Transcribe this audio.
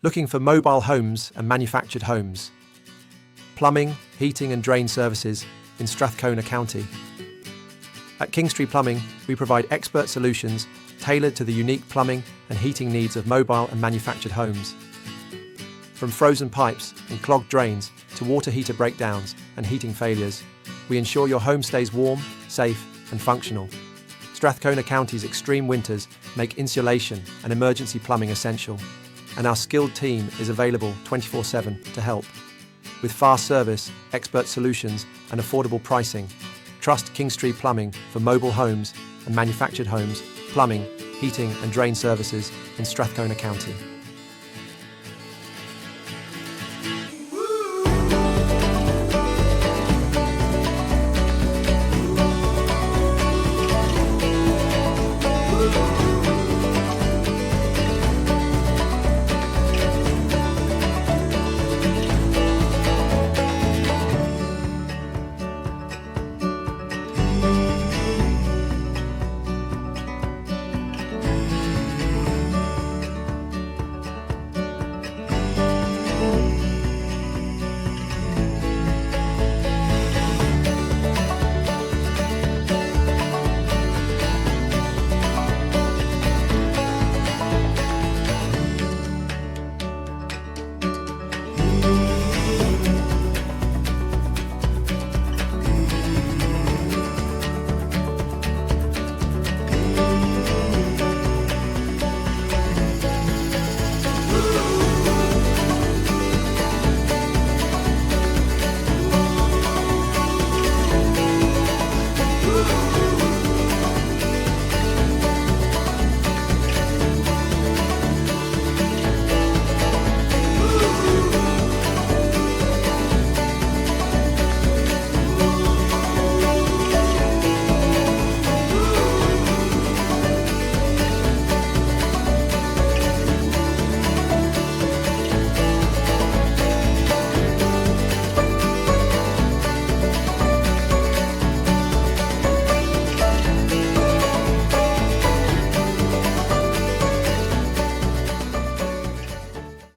Looking for mobile homes and manufactured homes. Plumbing, heating and drain services in Strathcona County. At Kingstree Plumbing, we provide expert solutions tailored to the unique plumbing and heating needs of mobile and manufactured homes. From frozen pipes and clogged drains to water heater breakdowns and heating failures, we ensure your home stays warm, safe and functional. Strathcona County's extreme winters make insulation and emergency plumbing essential, and our skilled team is available 24/7 to help. With fast service, expert solutions and affordable pricing, trust Kingstree Plumbing for mobile homes and manufactured homes, plumbing, heating and drain services in Strathcona County.